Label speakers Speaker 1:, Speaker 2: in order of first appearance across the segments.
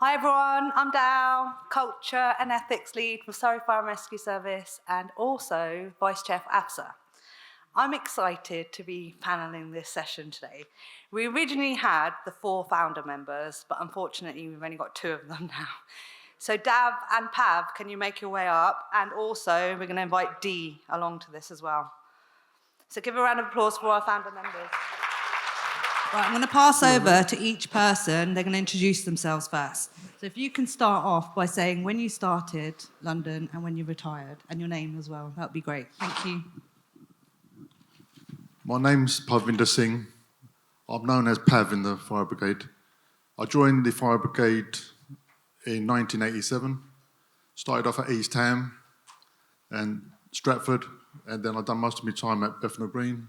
Speaker 1: Hi everyone, I'm Dal, Culture and Ethics Lead for Surrey Fire and Rescue Service and also Vice Chair for AFSA. I'm excited to be panelling this session today. We originally had the 4 founder members, but unfortunately we've only got 2 of them now. So Dav and Pav, can you make your way up? And also we're going to invite Dee along to this as well. So give a round of applause for our founder members. Right, I'm going to pass over to each person. They're going to introduce themselves first. So if you can start off by saying when you started London and when you retired, and your name as well, that would be great. Thank you.
Speaker 2: My name's Pavinder Singh. I'm known as Pav in the fire brigade. I joined the fire brigade in 1987. Started off at East Ham and Stratford, and then I've done most of my time at Bethnal Green.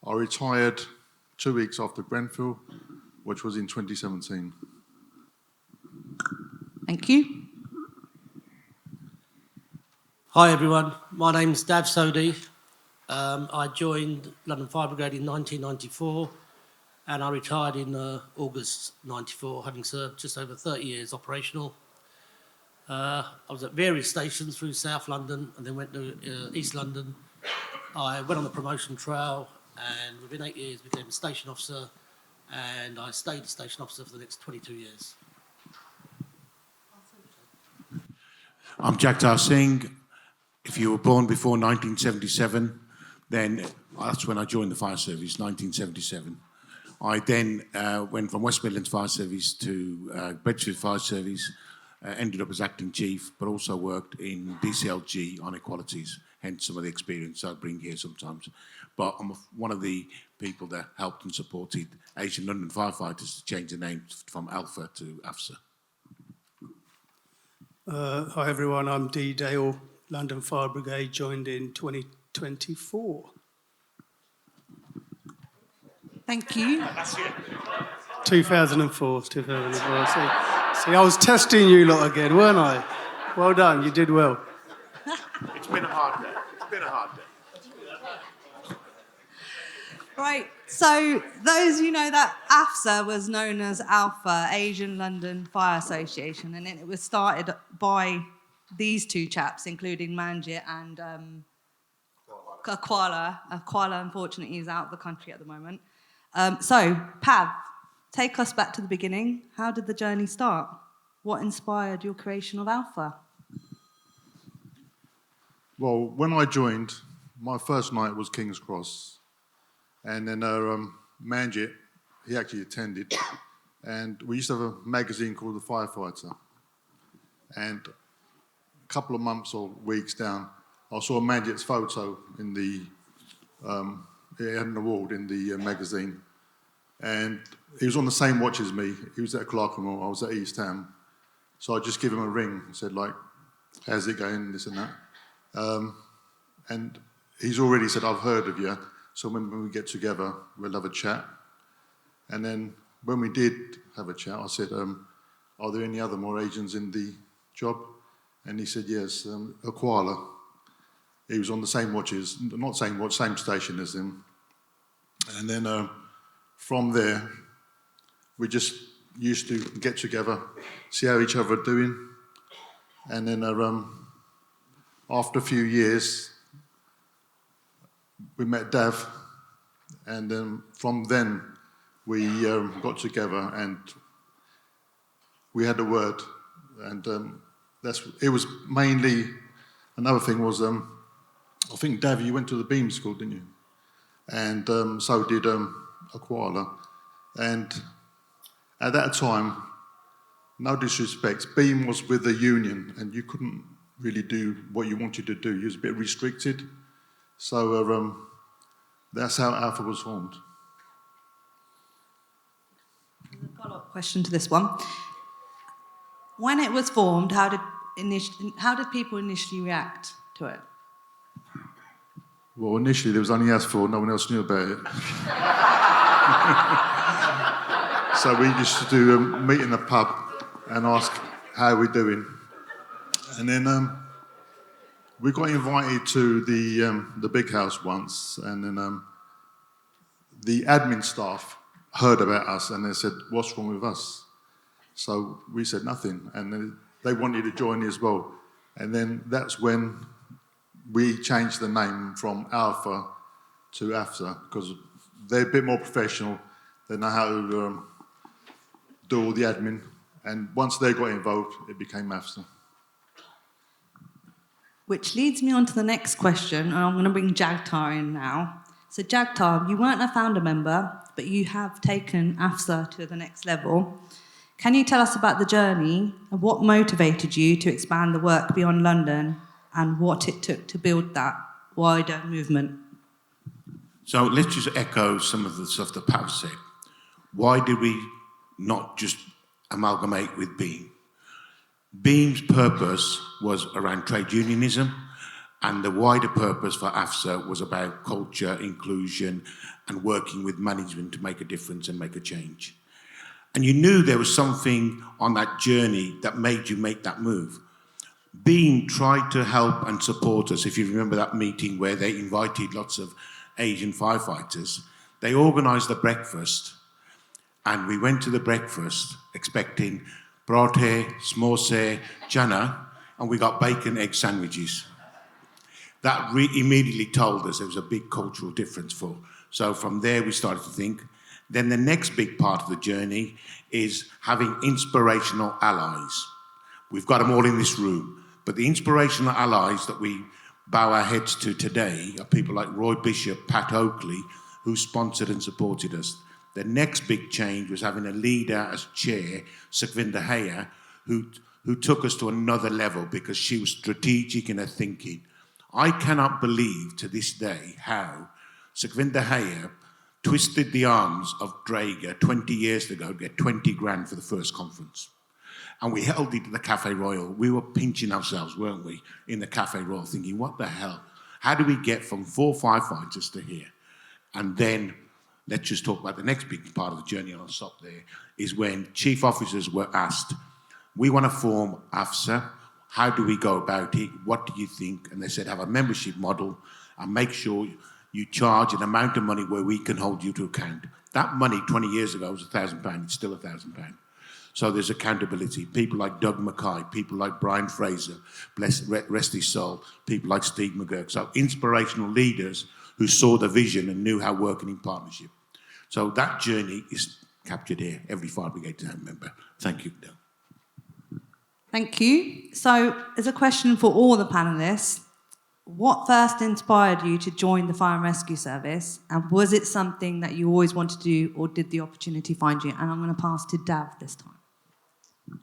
Speaker 2: I retired 2 weeks after Grenfell, which was in 2017.
Speaker 1: Thank you.
Speaker 3: Hi everyone, my name's Dav Sodhi. I joined London Fire Brigade in 1994 and I retired in August 94, having served just over 30 years operational. I was at various stations through South London and then went to East London. I went on the promotion trail and within 8 years became a station officer, and I stayed a station officer for the next 22 years.
Speaker 4: I'm Jagtar Singh. If you were born before 1977, then that's when I joined the fire service, 1977. I then went from West Midlands Fire Service to Bedford Fire Service, ended up as acting chief, but also worked in DCLG on equalities, hence some of the experience I bring here sometimes. But I'm one of the people that helped and supported Asian London firefighters to change the name from Alpha to AFSA.
Speaker 5: Hi everyone, I'm Dee Dale, London Fire Brigade, joined in 2024.
Speaker 1: Thank you.
Speaker 5: 2004. See, I was testing you lot again, weren't I? Well done, you did well.
Speaker 4: It's been a hard day. It's been a hard day.
Speaker 1: Right, so those who know that AFSA was known as Alpha, Asian London Fire Association, and it was started by these 2 chaps, including Manjit and Aquala. Aquala, unfortunately, is out of the country at the moment. So, Pav, take us back to the beginning. How did the journey start? What inspired your creation of Alpha?
Speaker 2: Well, when I joined, my first night was King's Cross. And then Manjit, he actually attended. And we used to have a magazine called The Firefighter. And a couple of months or weeks down, I saw Manjit's photo in the, he had an award in the magazine. And he was on the same watch as me. He was at Clerkenwell, I was at East Ham. So I just give him a ring and said, like, how's it going, this and that. And he's already said, I've heard of you. So when we get together, we'll have a chat. And then when we did have a chat, I said, are there any other more Asians in the job? And he said, yes, Aquala. He was on the same watches, not same watch, same station as him. And then from there, we just used to get together, see how each other are doing. And then after a few years, we met Dav, and from then we got together and we had a word, and it was mainly, another thing was, I think Dav, you went to the Beam School, didn't you? And so did Aquala, and at that time, no disrespect, Beam was with the union and you couldn't really do what you wanted to do, you was a bit restricted. So that's how Alpha was formed.
Speaker 1: There's a follow-up question to this one. When it was formed, how did people initially react to it?
Speaker 2: Well, initially there was only us 4, no one else knew about it. So we used to do a meet in the pub and ask how we're doing. And then we got invited to the big house once, and then the admin staff heard about us and they said, what's wrong with us? So we said nothing, and then they wanted to join as well. And then that's when we changed the name from Alpha to AFSA, because they're a bit more professional. They know how to do all the admin. And once they got involved, it became AFSA.
Speaker 1: Which leads me on to the next question, and I'm going to bring Jagtar in now. So Jagtar, you weren't a founder member, but you have taken AFSA to the next level. Can you tell us about the journey and what motivated you to expand the work beyond London and what it took to build that wider movement?
Speaker 4: So let's just echo some of the stuff that Pat said. Why did we not just amalgamate with Beam? Beam's purpose was around trade unionism, and the wider purpose for AFSA was about culture, inclusion, and working with management to make a difference and make a change. And you knew there was something on that journey that made you make that move. Beam tried to help and support us. If you remember that meeting where they invited lots of Asian firefighters, they organised a breakfast, and we went to the breakfast expecting parathe, samosa, chana, and we got bacon, egg sandwiches. That immediately told us there was a big cultural difference for. So from there we started to think. Then the next big part of the journey is having inspirational allies. We've got them all in this room, but the inspirational allies that we bow our heads to today are people like Roy Bishop, Pat Oakley, who sponsored and supported us. The next big change was having a leader as chair, Sukhvinder Haya, who took us to another level because she was strategic in her thinking. I cannot believe to this day how Sukhvinder Haya twisted the arms of Draeger 20 years ago to get 20 grand for the first conference. And we held it at the Cafe Royal. We were pinching ourselves, weren't we, in the Cafe Royal, thinking, what the hell? How do we get from 4 firefighters to here? And then let's just talk about the next big part of the journey, and I'll stop there, is when chief officers were asked, we want to form AFSA. How do we go about it? What do you think? And they said, have a membership model and make sure you charge an amount of money where we can hold you to account. That money 20 years ago was £1,000. It's still £1,000. So there's accountability. People like Doug Mackay, people like Brian Fraser, rest his soul, people like Steve McGurk. So inspirational leaders who saw the vision and knew how working in partnership. So that journey is captured here, every fire brigade town member. Thank you, Del.
Speaker 1: Thank you. So, as a question for all the panellists, what first inspired you to join the Fire and Rescue Service? And was it something that you always wanted to do, or did the opportunity find you? And I'm going to pass to Dav this time.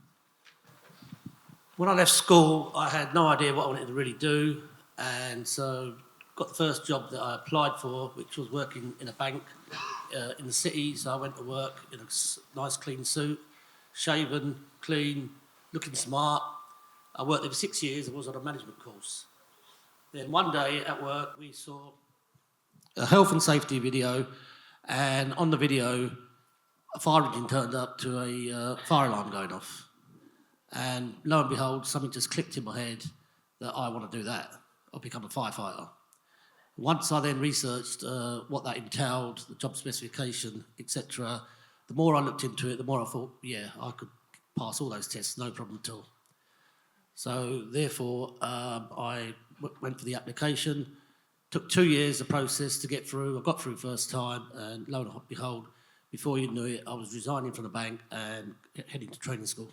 Speaker 3: When I left school, I had no idea what I wanted to really do, and so got the first job that I applied for, which was working in a bank in the city. So I went to work in a nice clean suit, shaven, clean, looking smart. I worked there for 6 years and was on a management course. Then one day at work, we saw a health and safety video, and on the video, a fire engine turned up to a fire alarm going off. And lo and behold, something just clicked in my head that I want to do that. I'll become a firefighter. Once I then researched what that entailed, the job specification, etc., the more I looked into it, the more I thought, yeah, I could pass all those tests, no problem at all. So therefore, I went for the application. Took 2 years, the process to get through. I got through first time, and lo and behold, before you knew it, I was resigning from the bank and heading to training school.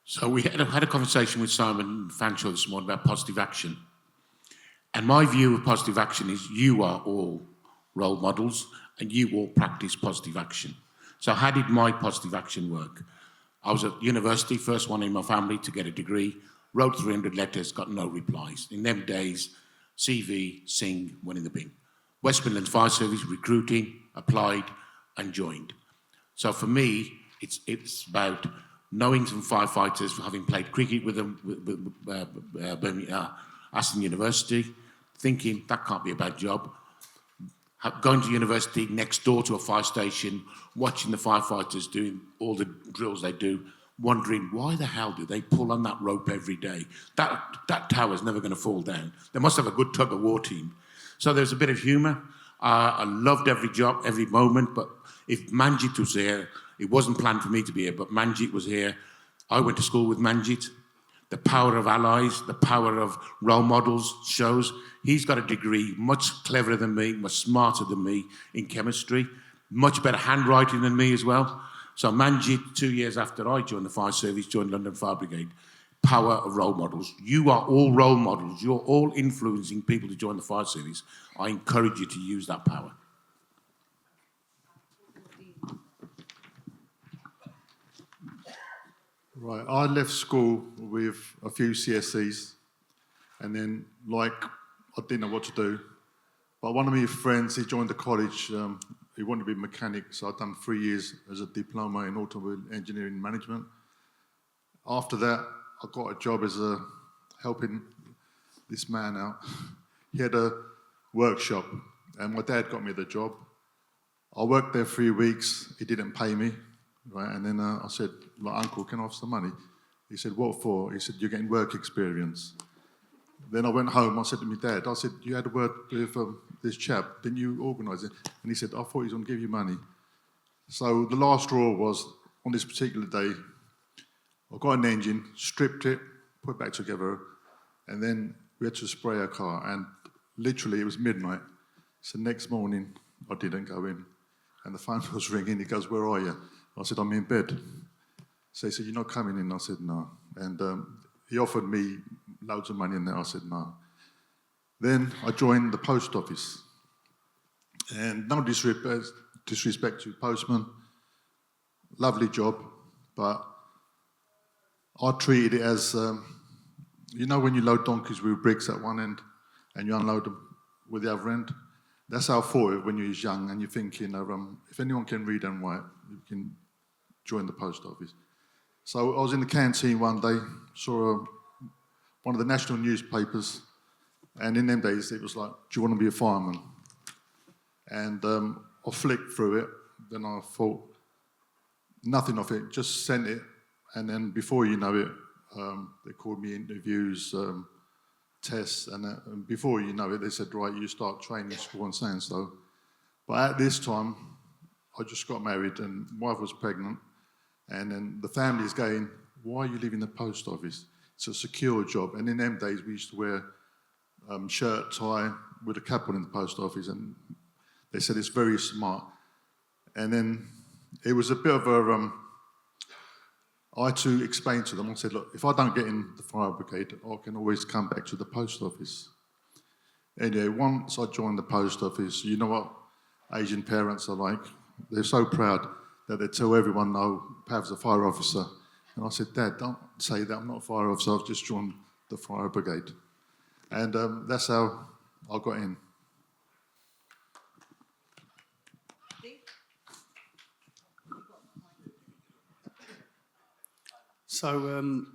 Speaker 4: So we had a conversation with Simon Fanshawe this morning about positive action. And my view of positive action is you are all role models and you all practice positive action. So how did my positive action work? I was at university, first one in my family to get a degree, wrote 300 letters, got no replies. In them days, CV, sing, went in the bin. West Midlands Fire Service, recruiting, applied and joined. So for me, it's about knowing some firefighters, having played cricket with them, Aston University, thinking that can't be a bad job. Going to university next door to a fire station, watching the firefighters doing all the drills they do, wondering why the hell do they pull on that rope every day? That tower's never going to fall down. They must have a good tug of war team. So there's a bit of humour. I loved every job, every moment, but if Manjit was here, it wasn't planned for me to be here, but Manjit was here. I went to school with Manjit. The power of allies, the power of role models shows. He's got a degree much cleverer than me, much smarter than me in chemistry, much better handwriting than me as well. So Manjit, 2 years after I joined the fire service, joined London Fire Brigade. Power of role models. You are all role models. You're all influencing people to join the fire service. I encourage you to use that power.
Speaker 2: Right, I left school with a few CSCs, and then, I didn't know what to do. But one of my friends, he joined the college, he wanted to be a mechanic, so I'd done 3 years as a diploma in automobile engineering management. After that, I got a job as helping this man out. He had a workshop, and my dad got me the job. I worked there 3 weeks, he didn't pay me. Right, and then I said, Uncle, can I have some money? He said, what for? He said, you're getting work experience. Then I went home, I said to my dad, I said, you had a word with this chap, didn't you organise it? And he said, I thought he was going to give you money. So the last straw was, on this particular day, I got an engine, stripped it, put it back together, and then we had to spray a car, and literally it was midnight. So next morning, I didn't go in, and the phone was ringing, he goes, where are you? I said, I'm in bed. So he said, you're not coming in? I said, no. And he offered me loads of money in there. I said, no. Then I joined the post office. And no disrespect to postman, lovely job, but I treated it as, you know when you load donkeys with bricks at one end and you unload them with the other end? That's how I thought it when you was young, and you're thinking, if anyone can read and write, you can join the post office. So I was in the canteen one day, saw one of the national newspapers, and in them days it was like, do you want to be a fireman? And I flicked through it, then I thought, nothing of it, just sent it, and then before you know it, they called me interviews, tests, and before you know it, they said, right, you start training school and saying so. But at this time, I just got married and my wife was pregnant, and then the family's going, why are you leaving the post office? It's a secure job. And in them days, we used to wear shirt, tie, with a cap on in the post office, and they said it's very smart. And then it was a bit of a, I had to explain to them, I said, look, if I don't get in the fire brigade, I can always come back to the post office. Anyway, once I joined the post office, you know what Asian parents are like? They're so proud that they tell everyone, no, Pav's a fire officer. And I said, Dad, don't say that, I'm not a fire officer, I've just joined the fire brigade. And that's how I got in.
Speaker 5: So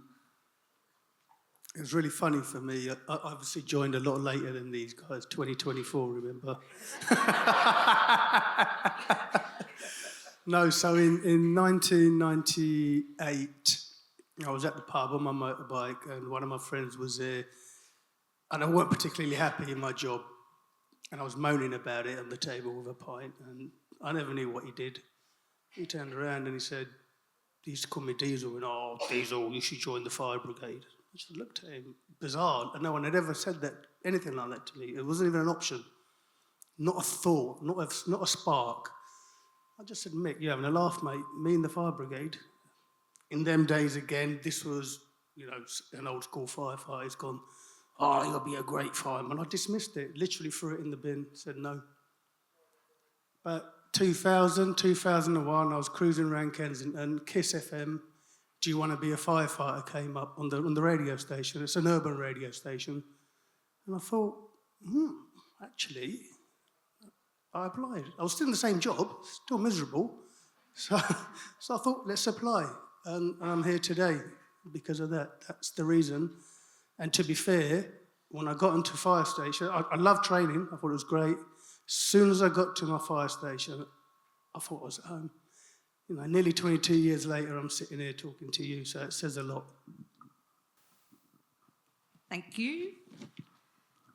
Speaker 5: it was really funny for me. I obviously joined a lot later than these guys, 2024, remember? No, so in 1998, I was at the pub on my motorbike, and one of my friends was there, and I weren't particularly happy in my job, and I was moaning about it on the table with a pint, and I never knew what he did. He turned around and he said, he used to call me Diesel, and oh, Diesel, you should join the fire brigade. I just looked at him, bizarre, and no one had ever said that, anything like that to me. It wasn't even an option, not a thought, not a spark. I just said, Mick, you're having a laugh, mate. Me and the fire brigade. In them days, again, this was, you know, an old school firefighter. He's gone, oh, you'll be a great fireman. I dismissed it, literally threw it in the bin, said no. But 2000, 2001, I was cruising around Kensington, Kiss FM, Do You Want to Be a Firefighter came up on the radio station. It's an urban radio station. And I thought, actually, I applied. I was still in the same job, still miserable. So I thought, let's apply. And I'm here today because of that. That's the reason. And to be fair, when I got into fire station, I loved training. I thought it was great. As soon as I got to my fire station, I thought I was at home. You know, nearly 22 years later, I'm sitting here talking to you, so it says a lot.
Speaker 1: Thank you.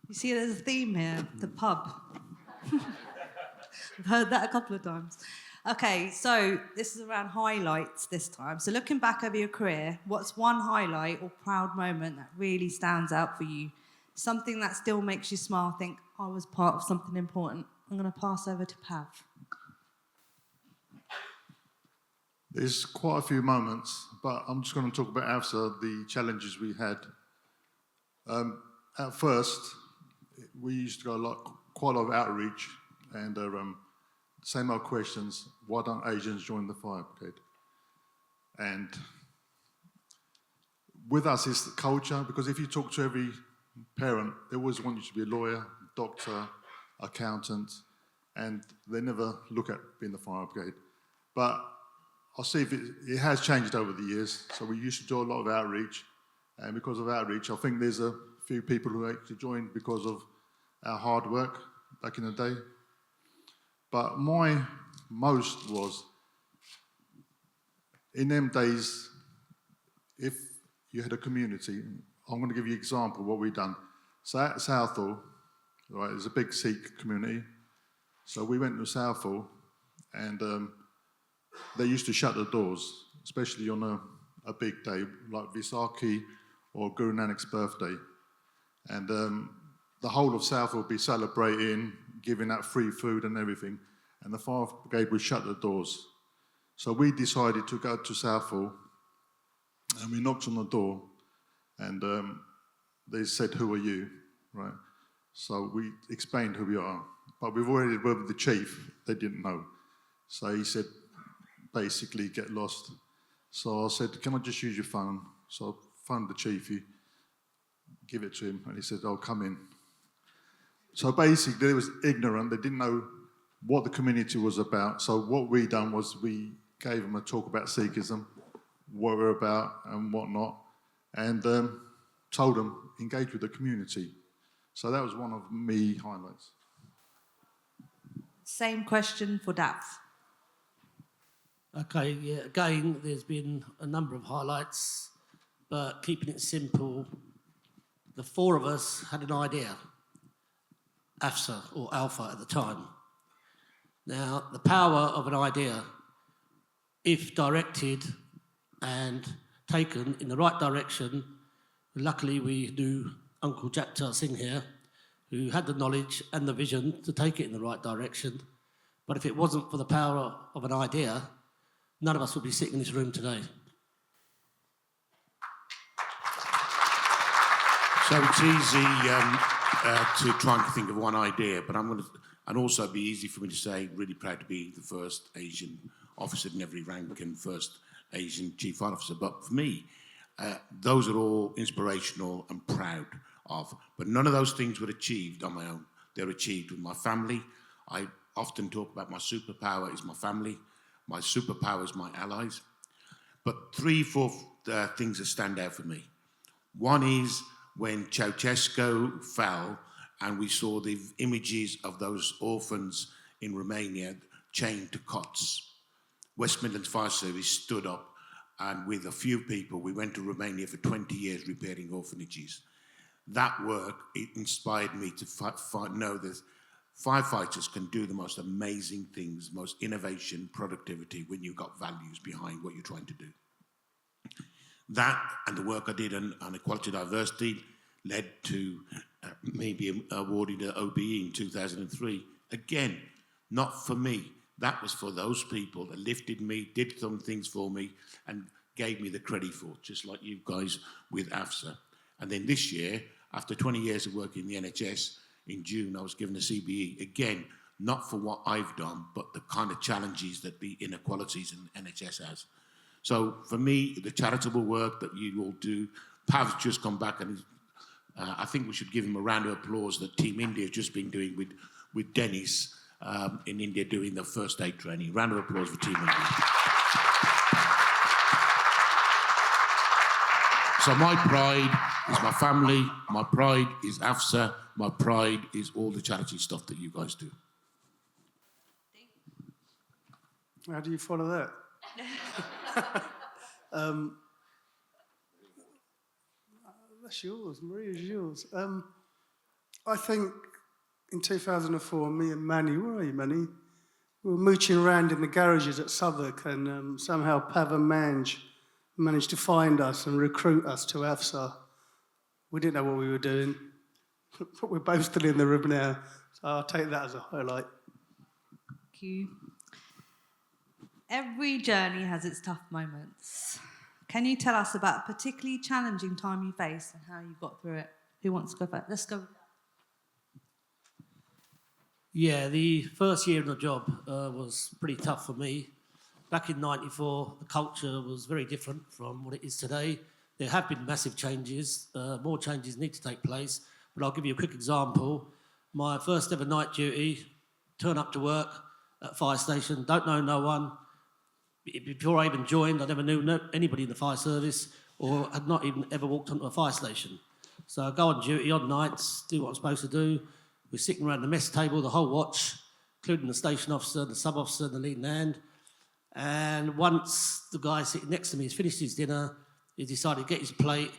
Speaker 1: You see, there's a theme here, the pub. heard that a couple of times. Okay, so this is around highlights this time. So looking back over your career, what's one highlight or proud moment that really stands out for you? Something that still makes you smile, think, I was part of something important. I'm going to pass over to Pav.
Speaker 2: There's quite a few moments, but I'm just going to talk about AFSA, the challenges we had. At first, we used to go quite a lot of outreach and same old questions. Why don't Asians join the fire brigade? And with us, it's the culture, because if you talk to every parent, they always want you to be a lawyer, doctor, accountant, and they never look at being the fire brigade. But I'll see if it has changed over the years. So we used to do a lot of outreach, and because of outreach, I think there's a few people who actually joined because of our hard work back in the day. But my most was, in them days, if you had a community, I'm going to give you an example of what we've done. So at Southall, right, there's a big Sikh community. So we went to Southall, and they used to shut the doors, especially on a big day like Vaisakhi or Guru Nanak's birthday. And the whole of Southall would be celebrating, giving out free food and everything, and the fire brigade would shut the doors. So we decided to go to Southall, and we knocked on the door, and they said, "Who are you?" Right? So we explained who we are, but we've already worked with the chief. They didn't know, so he said, basically, get lost. So I said, "Can I just use your phone?" So I phoned the chief. He give it to him, and he said, "Oh, come in." So basically, they was ignorant. They didn't know what the community was about. So what we done was we gave them a talk about Sikhism, what we're about and whatnot, and told them, engage with the community. So that was one of me highlights.
Speaker 1: Same question for Dav.
Speaker 3: Okay, yeah, again, there's been a number of highlights, but keeping it simple, the four of us had an idea, AFSA or Alpha at the time. Now, the power of an idea, if directed and taken in the right direction, luckily we knew Uncle Jaktar Singh here, who had the knowledge and the vision to take it in the right direction. But if it wasn't for the power of an idea, none of us would be sitting in this room today.
Speaker 4: So it's easy to try and think of one idea, but and also it'd be easy for me to say, really proud to be the first Asian officer in every rank and first Asian chief fire officer. But for me, those are all inspirational and proud of. But none of those things were achieved on my own. They're achieved with my family. I often talk about my superpower is my family. My superpower is my allies. But 3-4 things that stand out for me. One is when Ceausescu fell and we saw the images of those orphans in Romania chained to cots. West Midlands Fire Service stood up, and with a few people, we went to Romania for 20 years repairing orphanages. That work, it inspired me to know that firefighters can do the most amazing things, most innovation, productivity, when you've got values behind what you're trying to do. That and the work I did on equality diversity led to me being awarded an OBE in 2003. Again, not for me. That was for those people that lifted me, did some things for me, and gave me the credit for it, just like you guys with AFSA. And then this year, after 20 years of working in the NHS, in June I was given a CBE. Again, not for what I've done, but the kind of challenges that the inequalities in NHS has. So for me, the charitable work that you all do, Pav's just come back, and I think we should give him a round of applause that Team India has just been doing with Dennis in India doing the first aid training. Round of applause for Team India. So my pride is my family, my pride is AFSA, my pride is all the charity stuff that you guys do.
Speaker 5: How do you follow that? That's yours, Maria's yours. I think in 2004, me and Manny, where are you, Manny? We were mooching around in the garages at Southwark, and somehow Pav and Mange managed to find us and recruit us to AFSA. We didn't know what we were doing, but we're both still in the room now, so I'll take that as a highlight.
Speaker 6: Thank you. Every journey has its tough moments. Can you tell us about a particularly challenging time you faced and how you got through it? Who wants to go first? Let's go.
Speaker 3: Yeah, the first year in the job was pretty tough for me. Back in '94, the culture was very different from what it is today. There have been massive changes. More changes need to take place. But I'll give you a quick example. My first ever night duty, turn up to work at a fire station, don't know no one. Before I even joined, I never knew anybody in the fire service or had not even ever walked onto a fire station. So I go on duty on nights, do what I'm supposed to do. We're sitting around the mess table, the whole watch, including the station officer, the sub-officer, and the leading hand. And once the guy sitting next to me has finished his dinner, he decided to get his plate,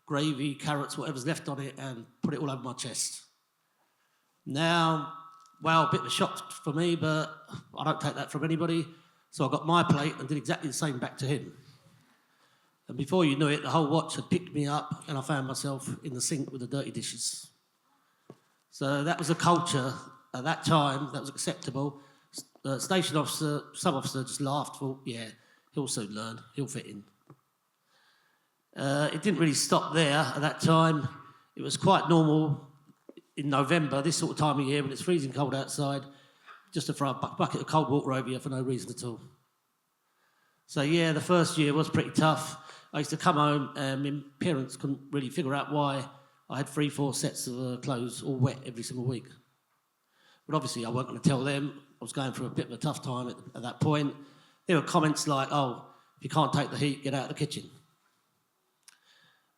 Speaker 3: gravy, carrots, whatever's left on it, and put it all over my chest. Now, well, a bit of a shock for me, but I don't take that from anybody. So I got my plate and did exactly the same back to him. And before you knew it, the whole watch had picked me up and I found myself in the sink with the dirty dishes. So that was a culture at that time that was acceptable. The station officer, sub-officer just laughed, thought, yeah, he'll soon learn, he'll fit in. It didn't really stop there at that time. It was quite normal in November, this sort of time of year, when it's freezing cold outside, just to throw a bucket of cold water over you for no reason at all. So yeah, the first year was pretty tough. I used to come home and my parents couldn't really figure out why I had 3-4 sets of clothes all wet every single week. But obviously I wasn't going to tell them. I was going through a bit of a tough time at that point. There were comments like, oh, if you can't take the heat, get out of the kitchen.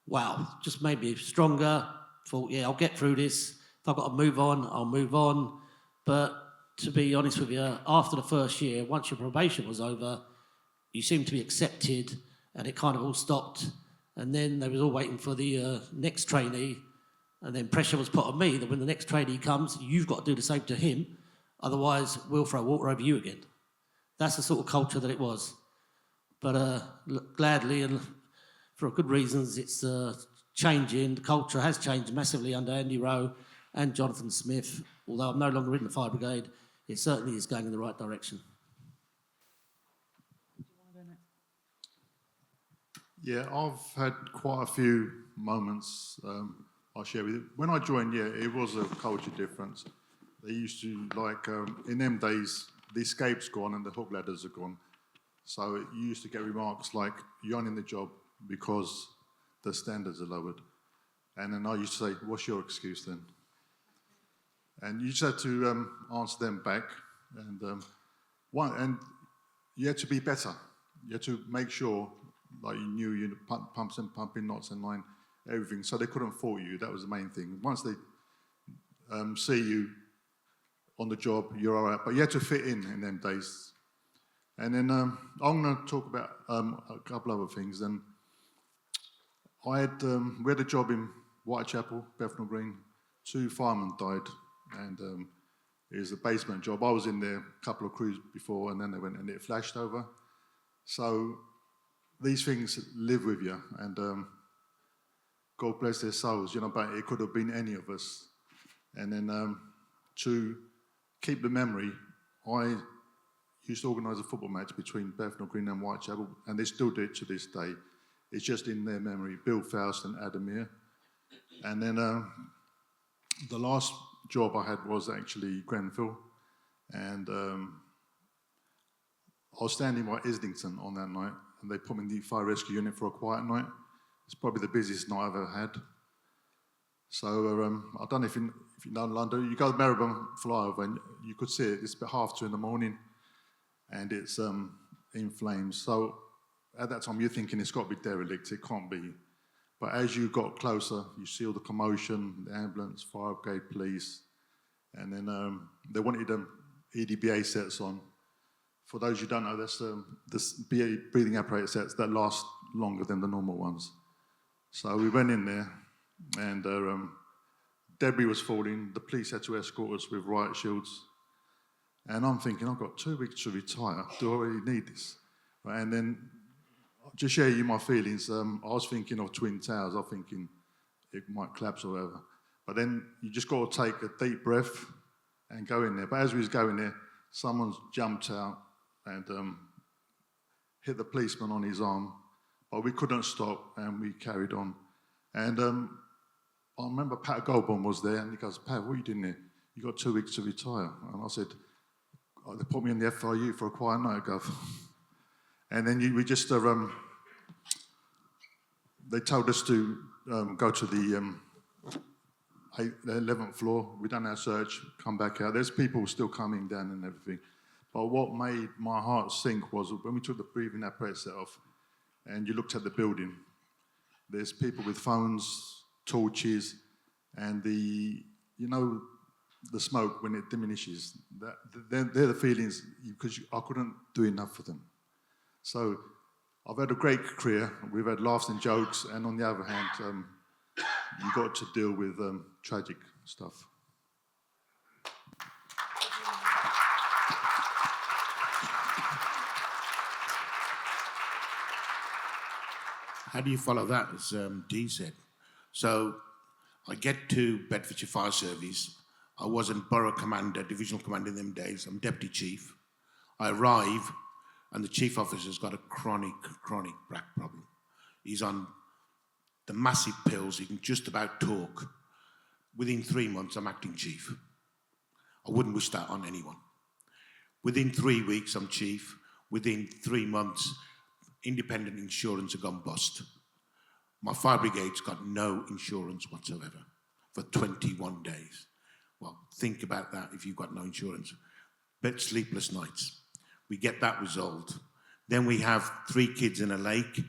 Speaker 3: Wow, just made me stronger. Thought, yeah, I'll get through this. If I've got to move on, I'll move on. But to be honest with you, after the first year, once your probation was over, you seemed to be accepted and it kind of all stopped. And then they was all waiting for the next trainee, and then pressure was put on me that when the next trainee comes, you've got to do the same to him, otherwise we'll throw water over you again. That's the sort of culture that it was. But gladly and for good reasons, it's changing. The culture has changed massively under Andy Rowe and Jonathan Smith. Although I'm no longer in the fire brigade, it certainly is going in the right direction.
Speaker 2: Yeah, I've had quite a few moments I'll share with you. When I joined, yeah, it was a culture difference. They used to, like, in them days, the escape's gone and the hook ladders are gone. So you used to get remarks like, you're only in the job because the standards are lowered. And then I used to say, what's your excuse then? And you just had to answer them back. And you had to be better. You had to make sure, like you knew you pumps and pumping, knots and line, everything. So they couldn't fault you. That was the main thing. Once they see you on the job, you're all right. But you had to fit in them days. And then I'm going to talk about a couple other things. And we had a job in Whitechapel, Bethnal Green. 2 firemen died, and it was a basement job. I was in there a couple of crews before, and then they went and it flashed over. So these things live with you, and God bless their souls, you know, but it could have been any of us. And then to keep the memory, I used to organise a football match between Bethnal Green and Whitechapel, and they still do it to this day. It's just in their memory, Bill Faust and Adamir. And then the last job I had was actually Grenfell, and I was standing by Islington on that night, and they put me in the fire rescue unit for a quiet night. It's probably the busiest night I've ever had. So I don't know if you know London, you go to Marylebone flyover and you could see it. It's about 2:30 in the morning, and it's in flames. So at that time you're thinking it's got to be derelict, it can't be. But as you got closer, you see all the commotion, the ambulance, fire brigade, police, and then they wanted EDBA sets on. For those who don't know, that's the breathing apparatus sets that last longer than the normal ones. So we went in there, and debris was falling. The police had to escort us with riot shields. And I'm thinking, I've got 2 weeks to retire. Do I really need this? Right, and then, to share you my feelings, I was thinking of Twin Towers. I'm thinking it might collapse or whatever. But then you just got to take a deep breath and go in there. But as we was going there, someone's jumped out and hit the policeman on his arm. But we couldn't stop, and we carried on. And I remember Pat Goldbaum was there, and he goes, "Pat, what are you doing there? You got 2 weeks to retire." And I said, "Oh, they put me in the FIU for a quiet night, Gov." And then we just, they told us to go to the 11th floor. We done our search, come back out. There's people still coming down and everything. But what made my heart sink was when we took the breathing apparatus off and you looked at the building, there's people with phones, torches, and the smoke when it diminishes. They're the feelings, because I couldn't do enough for them. So I've had a great career. We've had laughs and jokes, and on the other hand, you've got to deal with tragic stuff.
Speaker 4: How do you follow that, as Dee said? So I get to Bedfordshire Fire Service. I wasn't borough commander, divisional commander in them days. I'm deputy chief. I arrive, and the chief officer's got a chronic back problem. He's on the massive pills. He can just about talk. Within 3 months, I'm acting chief. I wouldn't wish that on anyone. Within 3 weeks, I'm chief. Within 3 months, independent insurance had gone bust. My fire brigade's got no insurance whatsoever for 21 days. Well, think about that if you've got no insurance. But sleepless nights. We get that resolved. Then we have 3 kids in a lake,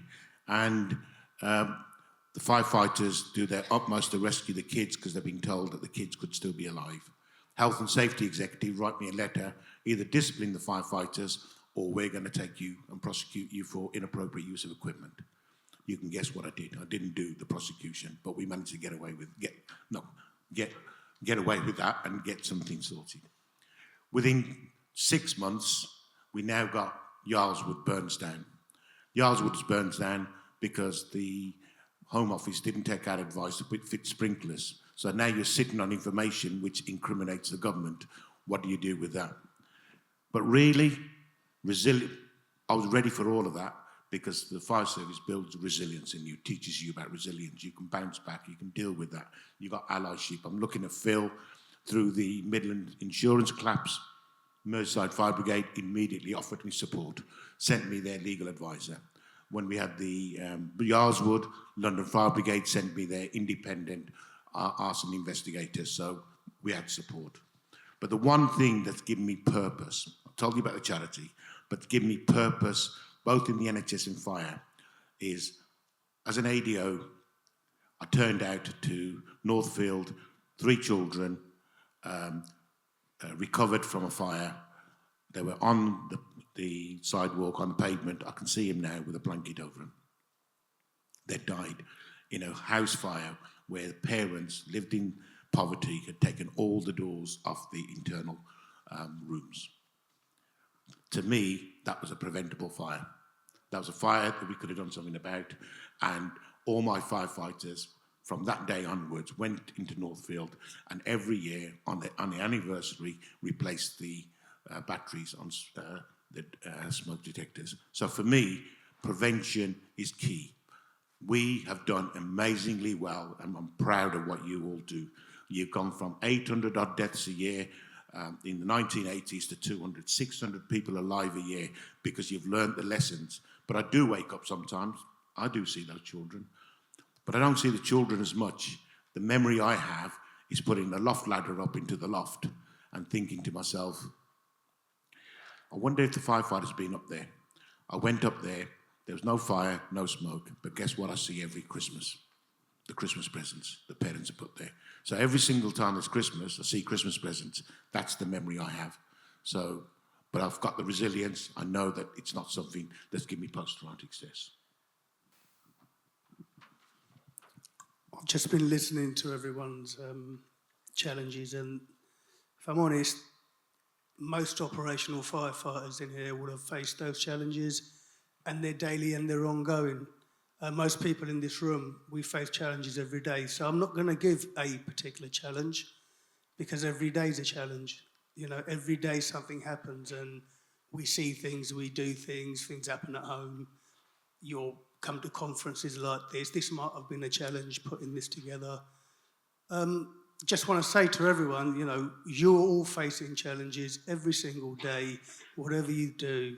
Speaker 4: and the firefighters do their utmost to rescue the kids because they've been told that the kids could still be alive. Health and safety executive write me a letter, either discipline the firefighters or we're going to take you and prosecute you for inappropriate use of equipment. You can guess what I did. I didn't do the prosecution, but we managed to get away with that and get something sorted. Within 6 months, we now got Yarlswood burns down. Yarlswood burns down because the Home Office didn't take our advice to fit sprinklers. So now you're sitting on information which incriminates the government. What do you do with that? But really, I was ready for all of that because the fire service builds resilience in you, teaches you about resilience. You can bounce back, you can deal with that. You've got allyship. I'm looking at Phil through the Midland insurance collapse. Merseyside Fire Brigade immediately offered me support, sent me their legal advisor. When we had the Yarlswood, London Fire Brigade sent me their independent arson investigators, so we had support. But the one thing that's given me purpose, I told you about the charity, but given me purpose, both in the NHS and fire, is as an ADO, I turned out to Northfield, 3 children, recovered from a fire. They were on the sidewalk, on the pavement. I can see him now with a blanket over him. They died in a house fire where the parents lived in poverty, had taken all the doors off the internal rooms. To me, that was a preventable fire. That was a fire that we could have done something about, and all my firefighters from that day onwards went into Northfield, and every year on the anniversary replaced the batteries on the smoke detectors. So for me, prevention is key. We have done amazingly well, and I'm proud of what you all do. You've gone from 800 odd deaths a year in the 1980s to 200, 600 people alive a year because you've learned the lessons. But I do wake up sometimes. I do see those children. But I don't see the children as much. The memory I have is putting the loft ladder up into the loft and thinking to myself, I wonder if the firefighters have been up there. I went up there. There was no fire, no smoke. But guess what I see every Christmas? The Christmas presents the parents have put there. So every single time it's Christmas, I see Christmas presents. That's the memory I have. So, but I've got the resilience. I know that it's not something that's given me post-traumatic stress.
Speaker 5: I've just been listening to everyone's challenges, and if I'm honest, most operational firefighters in here will have faced those challenges, and they're daily and they're ongoing. Most people in this room, we face challenges every day. So I'm not going to give a particular challenge, because every day is a challenge. You know, every day something happens and we see things, we do things, things happen at home. You'll come to conferences like this. This might have been a challenge putting this together. Just want to say to everyone, you know, you're all facing challenges every single day. Whatever you do,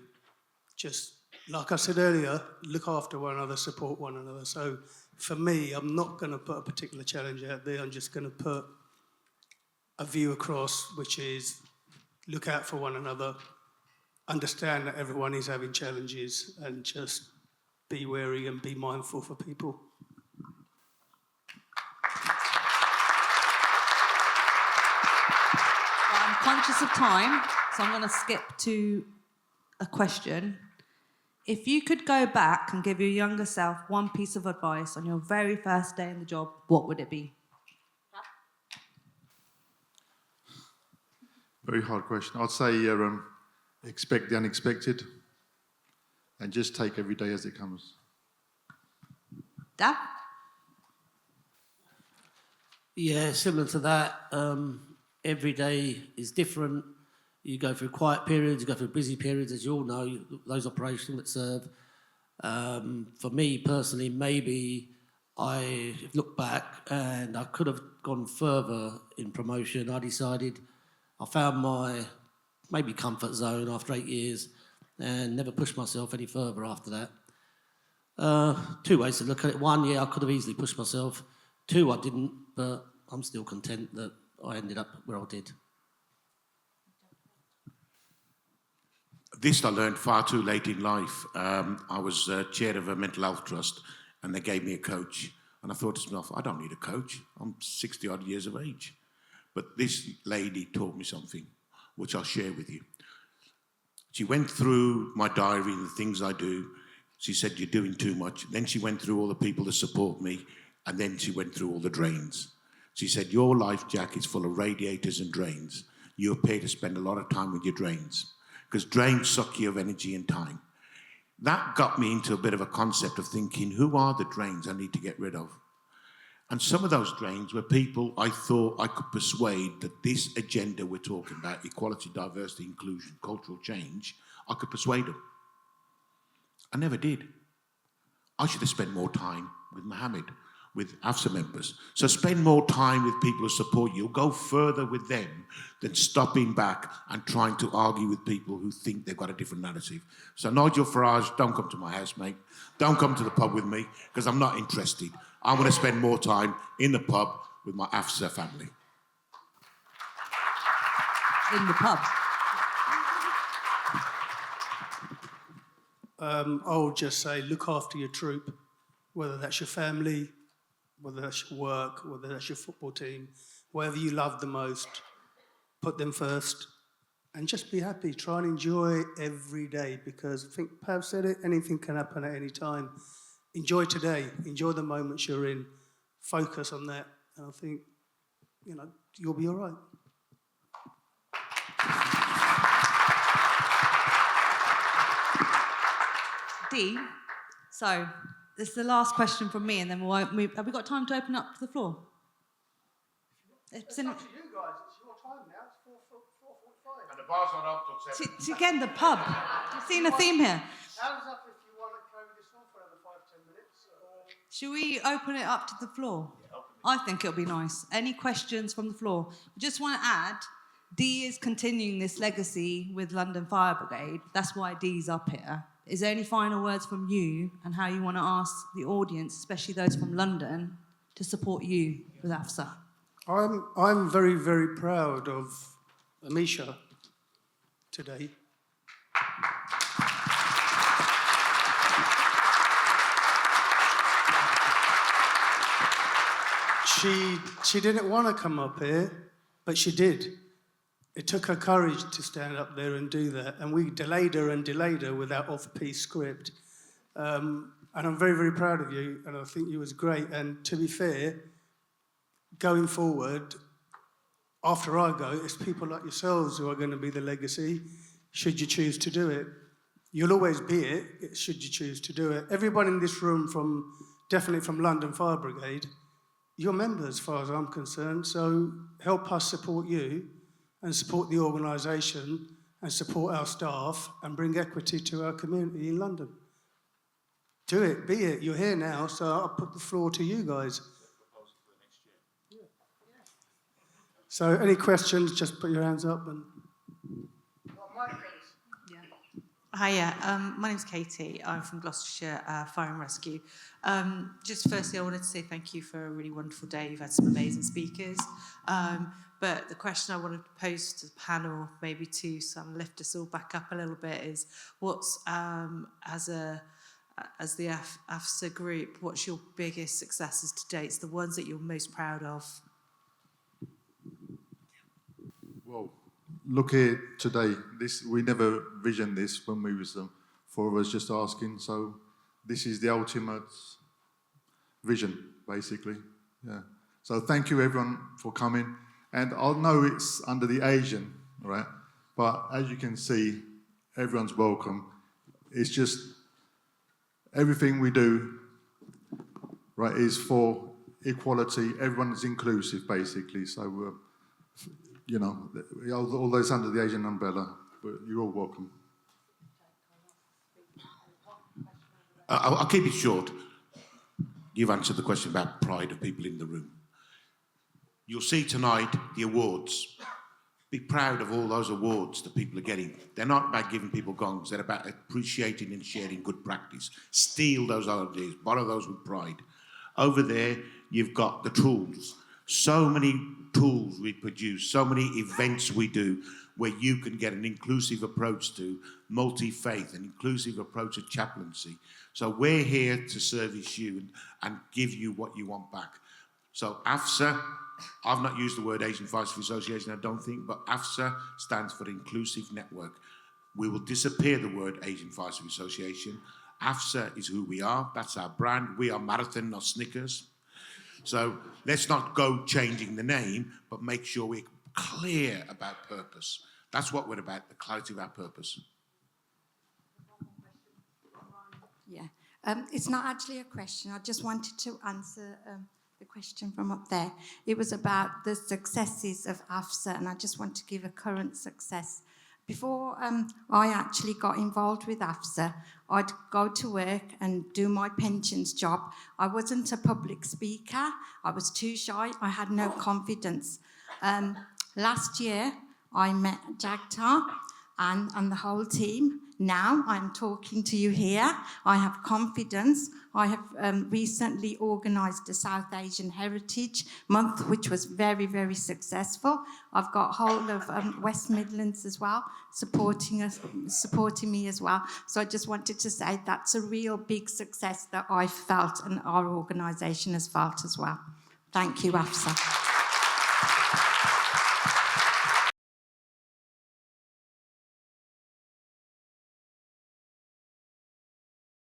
Speaker 5: just, like I said earlier, look after one another, support one another. So for me, I'm not going to put a particular challenge out there. I'm just going to put a view across, which is look out for one another, understand that everyone is having challenges, and just be wary and be mindful for people.
Speaker 6: I'm conscious of time, so I'm going to skip to a question. If you could go back and give your younger self one piece of advice on your very first day in the job, what would it be?
Speaker 2: Very hard question. I'd say expect the unexpected and just take every day as it comes.
Speaker 6: Dad?
Speaker 3: Yeah, similar to that. Every day is different. You go through quiet periods, you go through busy periods, as you all know, those operations that serve. For me personally, maybe I look back and I could have gone further in promotion. I decided I found my maybe comfort zone after 8 years and never pushed myself any further after that. Two ways to look at it. One, yeah, I could have easily pushed myself. Two, I didn't, but I'm still content that I ended up where I did.
Speaker 4: This I learned far too late in life. I was chair of a mental health trust, and they gave me a coach. And I thought to myself, I don't need a coach. I'm 60-odd years of age. But this lady taught me something, which I'll share with you. She went through my diary and the things I do. She said, you're doing too much. Then she went through all the people that support me, and then she went through all the drains. She said, your life, Jack, is full of radiators and drains. You appear to spend a lot of time with your drains, because drains suck you of energy and time. That got me into a bit of a concept of thinking, who are the drains I need to get rid of? And some of those drains were people I thought I could persuade that this agenda we're talking about, equality, diversity, inclusion, cultural change, I could persuade them. I never did. I should have spent more time with Mohammed, with AFSA members. So spend more time with people who support you. Go further with them than stopping back and trying to argue with people who think they've got a different narrative. So Nigel Farage, don't come to my house, mate. Don't come to the pub with me, because I'm not interested. I want to spend more time in the pub with my AFSA family.
Speaker 6: In the pub.
Speaker 5: I'll just say, look after your troop, whether that's your family, whether that's your work, whether that's your football team, whatever you love the most, put them first, and just be happy. Try and enjoy every day, because I think Pav said it, anything can happen at any time. Enjoy today, enjoy the moments you're in, focus on that, and I think, you know, you'll be all right.
Speaker 6: Dee, so this is the last question from me, and then we'll move. Have we got time to open up to the floor?
Speaker 5: It's up to you guys. It's your time now. It's 4:45.
Speaker 4: And the bar's not up till 7.
Speaker 6: Again, the pub. You've seen a theme here.
Speaker 5: Hands up if you want to carry this on for another 5-10 minutes.
Speaker 6: Should we open it up to the floor? I think it'll be nice. Any questions from the floor? I just want to add, Dee is continuing this legacy with London Fire Brigade. That's why Dee's up here. Is there any final words from you and how you want to ask the audience, especially those from London, to support you with AFSA?
Speaker 5: I'm very, very proud of Amisha today. She didn't want to come up here, but she did. It took her courage to stand up there and do that, and we delayed her with our off-piece script. And I'm very, very proud of you, and I think you was great. And to be fair, going forward, after I go, it's people like yourselves who are going to be the legacy, should you choose to do it. You'll always be it, should you choose to do it. Everyone in this room, definitely from London Fire Brigade, you're members as far as I'm concerned, so help us support you and support the organisation and support our staff and bring equity to our community in London. Do it, be it. You're here now, so I'll put the floor to you guys. So any questions, just put your hands up. And
Speaker 7: Hiya, my name's Katie. I'm from Gloucestershire Fire and Rescue. Just firstly, I wanted to say thank you for a really wonderful day. You've had some amazing speakers. But the question I wanted to pose to the panel, maybe to lift us all back up a little bit, is what's, as the AFSA group, what's your biggest successes to date? The ones that you're most proud of?
Speaker 2: Well, look here today. We never visioned this when we was four of us just asking. So this is the ultimate vision, basically. Yeah. So thank you everyone for coming. And I know it's under the Asian, right? But as you can see, everyone's welcome. It's just everything we do, right, is for equality. Everyone is inclusive, basically. So, you know, all those under the Asian umbrella, you're all welcome.
Speaker 4: I'll keep it short. You've answered the question about pride of people in the room. You'll see tonight the awards. Be proud of all those awards that people are getting. They're not about giving people gongs. They're about appreciating and sharing good practice. Steal those ideas. Borrow those with pride. Over there, you've got the tools. So many tools we produce, so many events we do where you can get an inclusive approach to multi-faith, an inclusive approach to chaplaincy. So we're here to service you and give you what you want back. So AFSA, I've not used the word Asian Fire Service Association, I don't think, but AFSA stands for Inclusive Network. We will disappear the word Asian Fire Service Association. AFSA is who we are. That's our brand. We are Marathon, not Snickers. So let's not go changing the name, but make sure we're clear about purpose. That's what we're about, the clarity of our purpose.
Speaker 8: Yeah, it's not actually a question. I just wanted to answer the question from up there. It was about the successes of AFSA, and I just want to give a current success. Before I actually got involved with AFSA, I'd go to work and do my pensions job. I wasn't a public speaker. I was too shy. I had no confidence. Last year, I met Jagtar and the whole team. Now I'm talking to you here. I have confidence. I have recently organised the South Asian Heritage Month, which was very, very successful. I've got whole of West Midlands as well, supporting me as well. So I just wanted to say that's a real big success that I've felt and our organisation has felt as well. Thank you, AFSA.